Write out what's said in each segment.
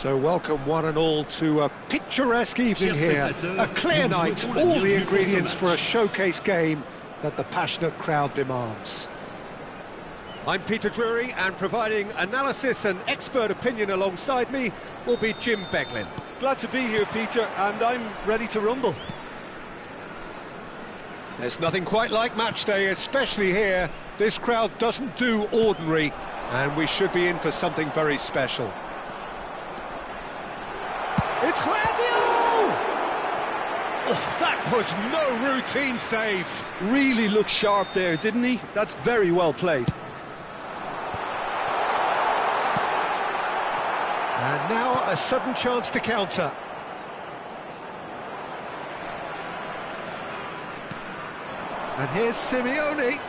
So welcome one and all to a picturesque evening here, a clear night, all the ingredients for a showcase game that the passionate crowd demands. I'm Peter Drury, and providing analysis and expert opinion alongside me will be Jim Beglin. Glad to be here, Peter, and I'm ready to rumble. There's nothing quite like match day, especially here. This crowd doesn't do ordinary, and we should be in for something very special. It's Rabiot! Oh, that was no routine save. Really looked sharp there, didn't he? That's very well played. And now a sudden chance to counter. And here's Simeone.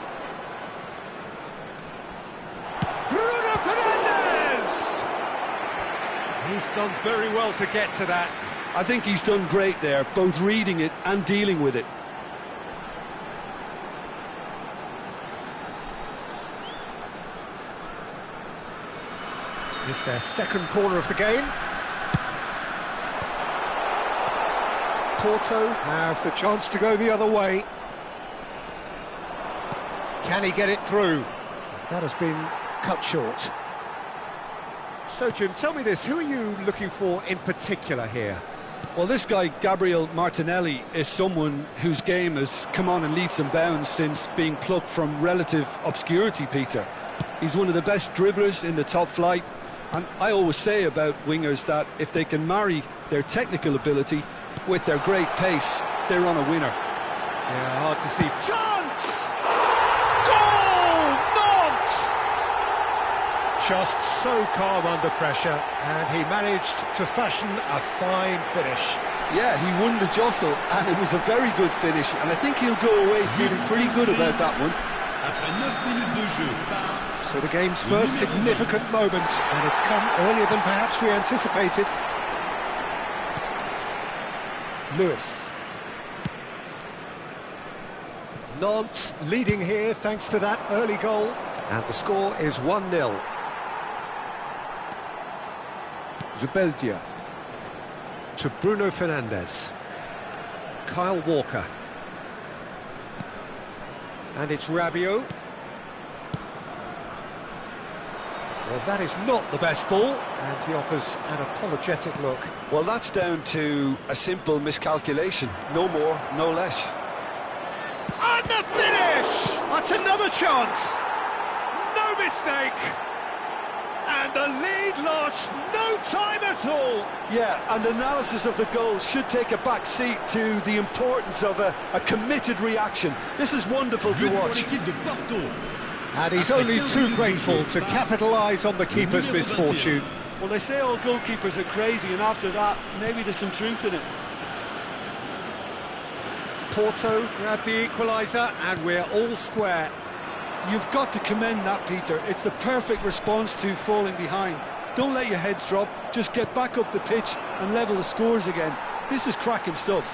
Bruno Fernandes! He's done very well to get to that. I think he's done great there, both reading it and dealing with it. It's their second corner of the game. Porto have the chance to go the other way. Can he get it through? That has been cut short. So, Jim, tell me this, who are you looking for in particular here? Well, this guy, Gabriel Martinelli, is someone whose game has come on in leaps and bounds since being plucked from relative obscurity, Peter. He's one of the best dribblers in the top flight, and I always say about wingers that if they can marry their technical ability with their great pace, they're on a winner. Yeah, hard to see. Chance! Goal! Nant! Just so calm under pressure, and he managed to fashion a fine finish. Yeah, he won the jostle, and it was a very good finish, and I think he'll go away feeling pretty good about that one. So the game's first significant moment, and it's come earlier than perhaps we anticipated. Lewis. Nant leading here thanks to that early goal, and the score is 1-0. Zubeldia to Bruno Fernandes. Kyle Walker. And it's Rabiot. Well, that is not the best ball, and he offers an apologetic look. Well, that's down to a simple miscalculation. No more, no less. And the finish! That's another chance! No mistake! And the lead lost no time at all! Yeah, and analysis of the goal should take a back seat to the importance of a committed reaction. This is wonderful to watch. And he's only too grateful to capitalise on the keeper's misfortune. Well, they say all goalkeepers are crazy, and after that, maybe there's some truth in it. Porto grabbed the equaliser, and we're all square. You've got to commend that, Peter. It's the perfect response to falling behind. Don't let your heads drop, just get back up the pitch and level the scores again. This is cracking stuff.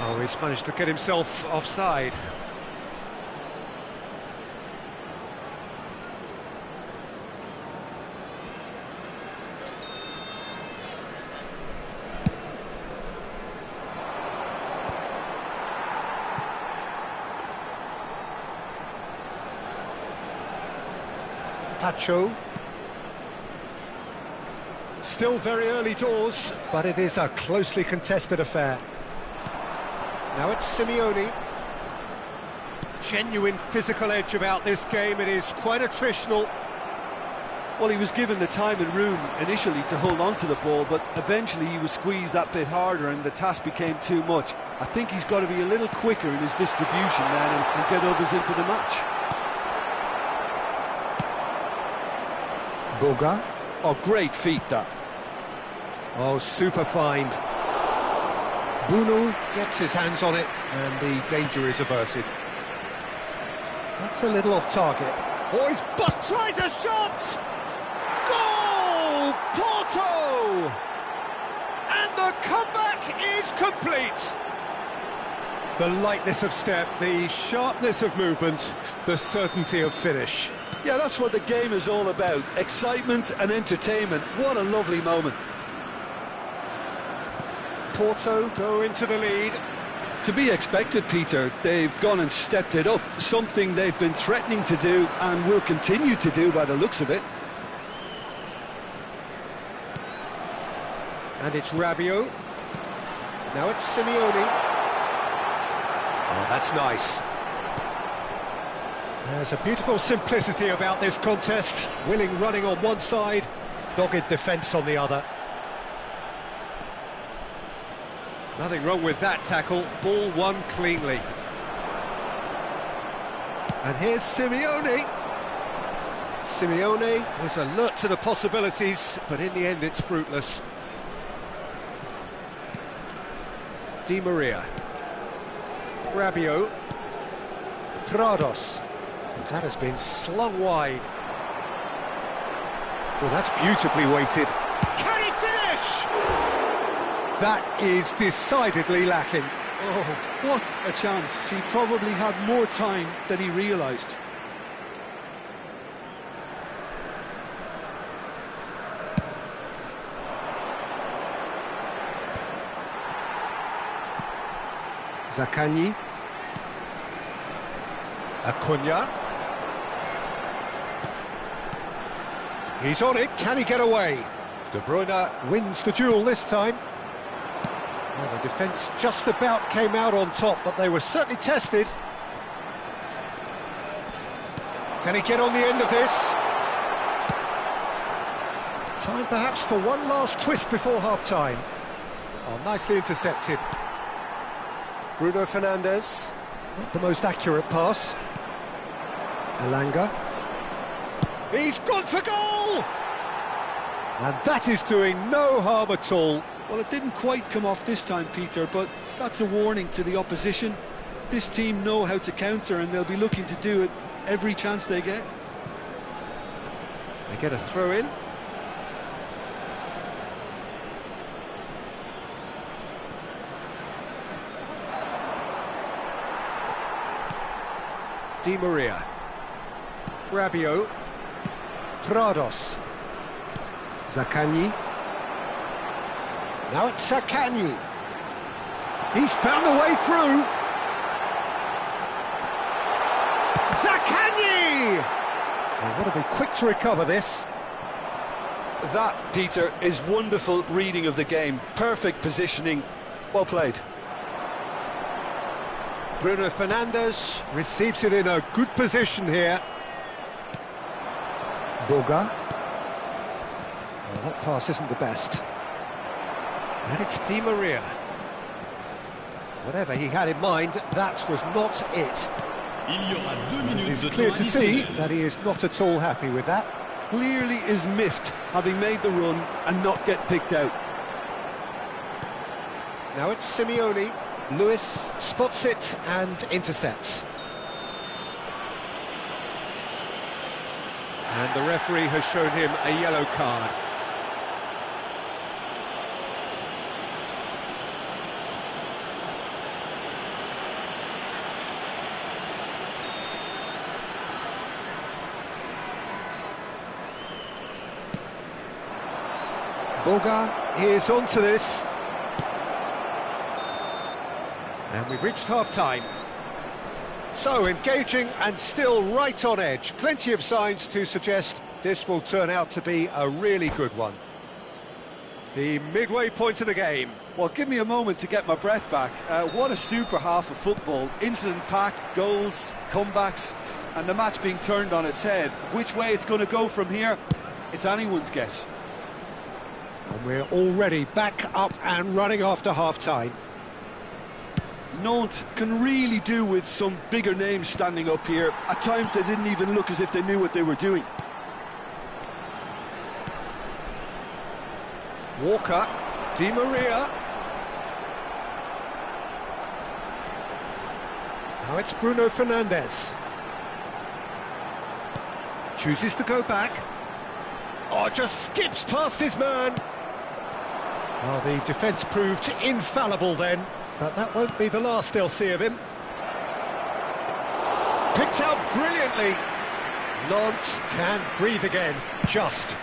Oh, he's managed to get himself offside. Pacho. Still very early doors, but it is a closely contested affair. Now it's Simeone. Genuine physical edge about this game. It is quite attritional. Well, he was given the time and room initially to hold on to the ball, but eventually he was squeezed that bit harder and the task became too much. I think he's got to be a little quicker in his distribution then and get others into the match. Boga. Oh, great feat, that. Oh, super find. Bruno gets his hands on it, and the danger is averted. That's a little off target. Oh, he's tries a shot! Goal! Porto! And the comeback is complete. The lightness of step, the sharpness of movement, the certainty of finish. Yeah, that's what the game is all about. Excitement and entertainment. What a lovely moment. Porto go into the lead. To be expected, Peter. They've gone and stepped it up. Something they've been threatening to do and will continue to do by the looks of it. And it's Rabiot. Now it's Simeone. Oh, that's nice. There's a beautiful simplicity about this contest. Willing running on one side, dogged defence on the other. Nothing wrong with that tackle. Ball won cleanly. And here's Simeone. Simeone is alert to the possibilities, but in the end it's fruitless. Di Maria. Rabiot. Prados. That has been slung wide. Well, that's beautifully weighted. Can he finish? That is decidedly lacking. Oh, what a chance. He probably had more time than he realised. Zaccagni. Acuna. He's on it, can he get away? De Bruyne wins the duel this time. Well, the defence just about came out on top, but they were certainly tested. Can he get on the end of this? Time perhaps for one last twist before half-time. Oh, nicely intercepted. Bruno Fernandes. Not the most accurate pass. Elanga. He's gone for goal! And that is doing no harm at all. Well, it didn't quite come off this time, Peter, but that's a warning to the opposition. This team know how to counter, and they'll be looking to do it every chance they get. They get a throw in. Di Maria. Rabiot. Prados. Zaccagni. Now it's Zaccagni. He's found a way through. Zaccagni! They want to be quick to recover this. That, Peter, is wonderful reading of the game. Perfect positioning. Well played. Bruno Fernandes receives it in a good position here. Boga. Well, that pass isn't the best. And it's Di Maria. Whatever he had in mind, that was not it. It's clear to see that he is not at all happy with that. Clearly is miffed, having made the run and not get picked out. Now it's Simeone. Lewis spots it and intercepts. And the referee has shown him a yellow card. Boga is onto this. And we've reached half-time. So, engaging and still right on edge. Plenty of signs to suggest this will turn out to be a really good one. The midway point of the game. Well, give me a moment to get my breath back. What a super half of football. Incident-packed, goals, comebacks, and the match being turned on its head. Which way it's going to go from here, it's anyone's guess. And we're already back up and running after half-time. Nant can really do with some bigger names standing up here. At times they didn't even look as if they knew what they were doing. Walker, Di Maria. Now it's Bruno Fernandes. Chooses to go back. Oh, just skips past his man. Well, the defence proved infallible then. But that won't be the last they'll see of him. Picked out brilliantly. Nant can breathe again, just.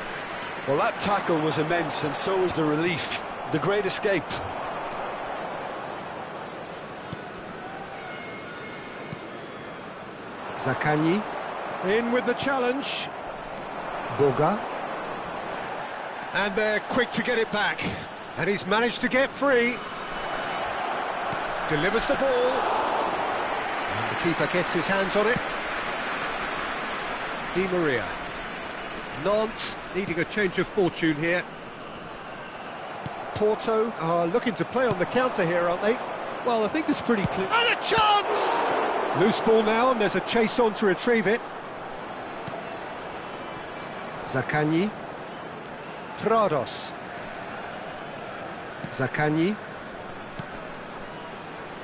Well, that tackle was immense, and so was the relief. The great escape. Zaccagni. In with the challenge. Boga. And they're quick to get it back. And he's managed to get free. Delivers the ball. And the keeper gets his hands on it. Di Maria. Nant needing a change of fortune here. Porto are looking to play on the counter here, aren't they? Well, I think it's pretty clear. And a chance! Loose ball now, and there's a chase on to retrieve it. Zaccagni. Prados. Zaccagni.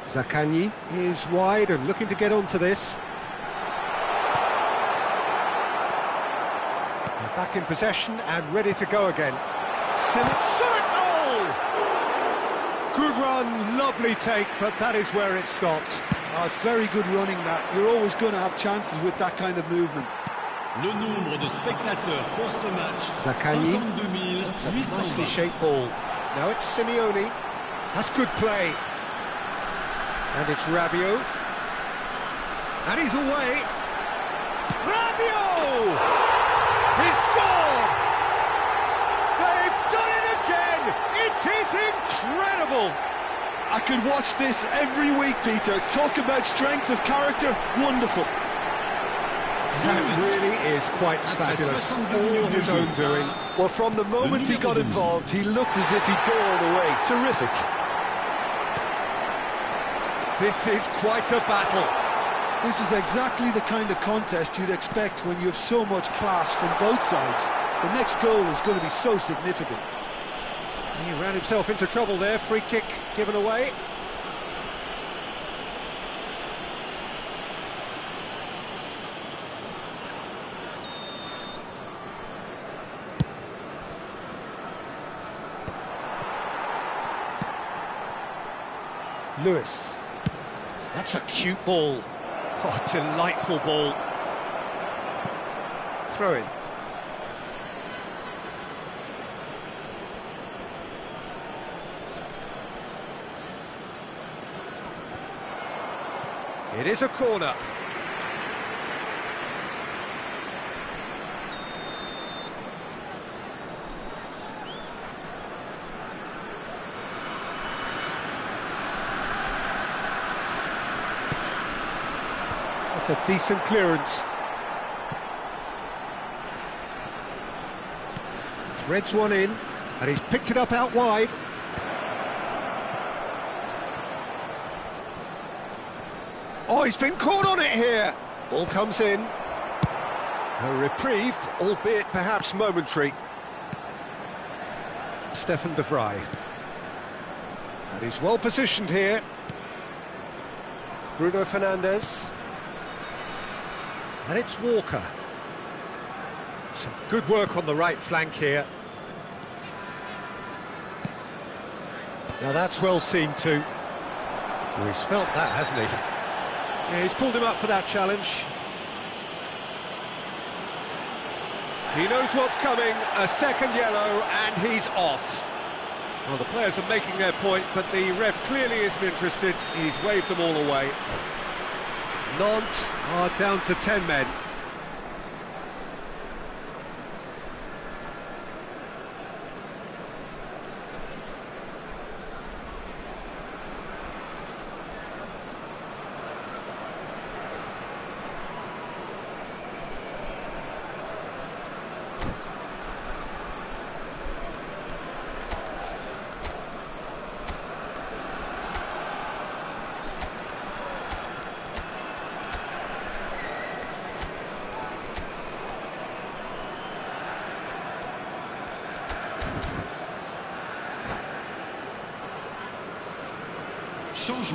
Zaccagni is wide and looking to get onto this. They're back in possession and ready to go again. Shot goal! Good run, lovely take, but that is where it stopped. Oh, it's very good running, that. You're always going to have chances with that kind of movement. Le nombre de spectateurs pour ce match, Zaccagni. 52 It's a 820. nicely shaped ball. Now it's Simeone. That's good play. And it's Rabiot. And he's away. Rabiot! He's scored! They've done it again! It is incredible! I could watch this every week, Peter. Talk about strength of character. Wonderful. That really is quite fabulous. All his own doing. Well, from the moment he got involved, he looked as if he'd go all the way. Terrific. This is quite a battle. This is exactly the kind of contest you'd expect when you have so much class from both sides. The next goal is going to be so significant. He ran himself into trouble there. Free kick given away. Lewis. That's a cute ball. Oh, delightful ball. Throw in. It is a corner. That's a decent clearance. Threads one in, and he's picked it up out wide. Oh, he's been caught on it here. Ball comes in. A reprieve, albeit perhaps momentary. Stefan de Vrij. And he's well positioned here. Bruno Fernandes. And it's Walker. Some good work on the right flank here. Now that's well seen too. Well, he's felt that, hasn't he? Yeah, he's pulled him up for that challenge. He knows what's coming, a second yellow, and he's off. Well, the players are making their point, but the ref clearly isn't interested. He's waved them all away. Nant are down to 10 men.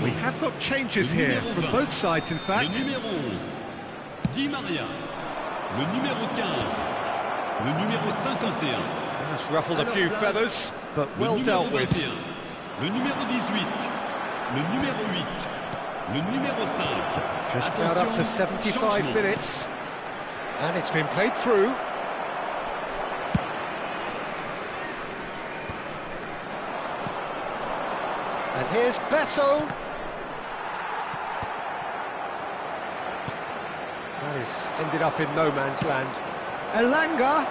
We have got changes here from both sides, in fact. Le numéro 11, Di Maria. Le numéro 15, le numéro 51. That's ruffled a few feathers, but well dealt with. Le numéro 18, Le numéro 8. Le numéro 5. Just about up to 75 minutes. And it's been played through. And here's Beto. That is ended up in no man's land. Elanga,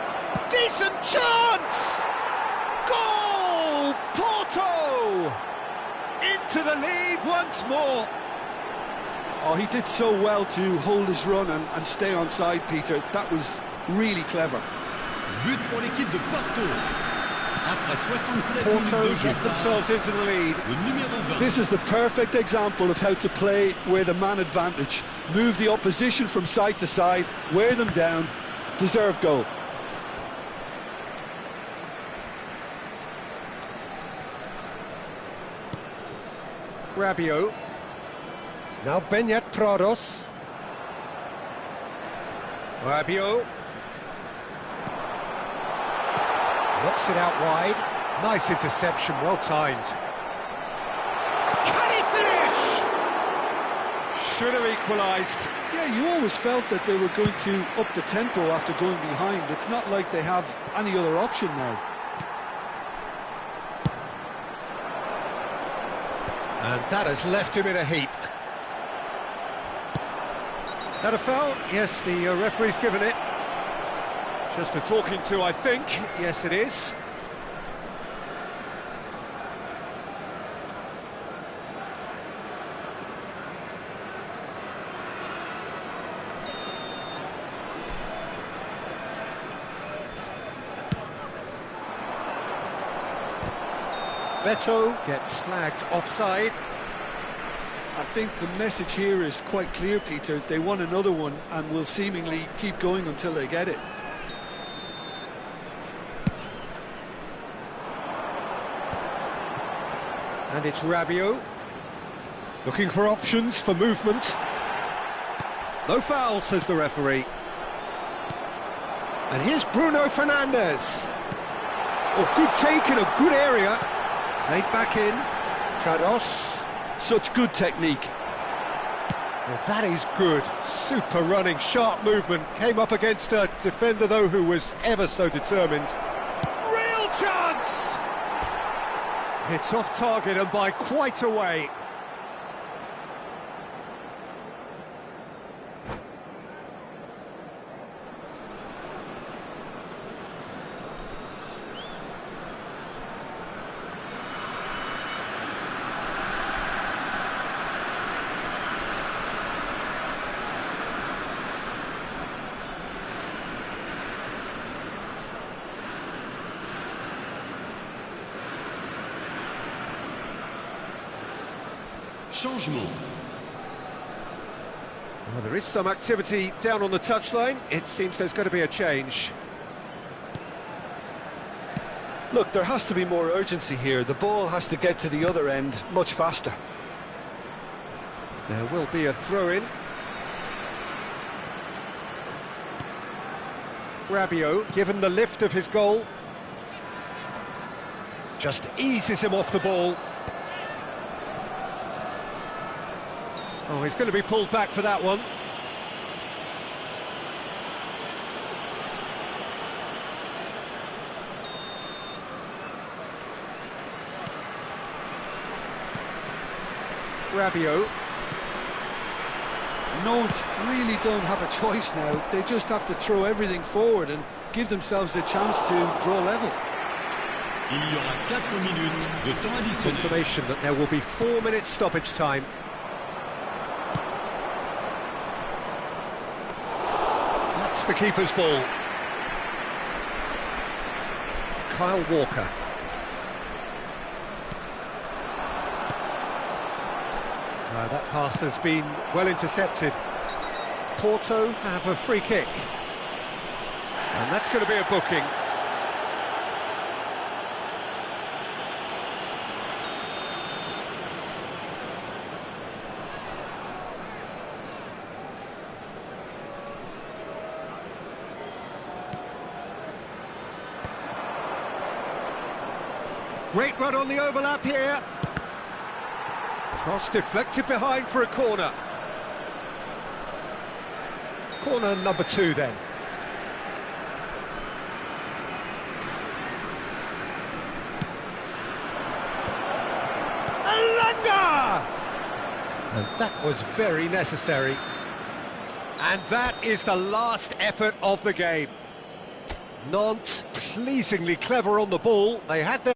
decent chance! Goal! Porto! Into the lead once more. Oh, he did so well to hold his run and stay on side, Peter. That was really clever. But pour l'équipe de Porto. Après 67 Porto minutes de get jeu. themselves into the lead. Le numéro 20. This is the perfect example of how to play with a man advantage. Move the opposition from side to side, wear them down, deserve goal. Rabiot. Now Beñat Prados. Rabiot. Knocks it out wide. Nice interception, well timed. Can he finish? Should have equalised. Yeah, you always felt that they were going to up the tempo after going behind. It's not like they have any other option now. And that has left him in a heap. That a foul? Yes, the referee's given it. Just a talking to, I think. Yes, it is. Beto gets flagged offside. I think the message here is quite clear, Peter. They won another one and will seemingly keep going until they get it. And it's Rabiot. Looking for options for movement. No foul, says the referee. And here's Bruno Fernandes. Oh, good take in a good area. Played back in. Prados. Such good technique. Well, that is good. Super running, sharp movement. Came up against a defender, though, who was ever so determined. Real chance! It's off target and by quite a way. Changement. Well, there is some activity down on the touchline. It seems there's going to be a change. Look, there has to be more urgency here. The ball has to get to the other end much faster. There will be a throw-in. Rabiot, given the lift of his goal, just eases him off the ball. Oh, he's going to be pulled back for that one. Rabiot. Nant really don't have a choice now. They just have to throw everything forward and give themselves a chance to draw level. Il y aura 4 minutes de temps additionnel. Confirmation that there will be 4 minutes stoppage time. That's the keeper's ball. Kyle Walker. That pass has been well intercepted. Porto have a free kick. And that's going to be a booking. Great run on the overlap here. Cross deflected behind for a corner. Corner number 2 then. Alanga! And that was very necessary. And that is the last effort of the game. Nant pleasingly clever on the ball. They had their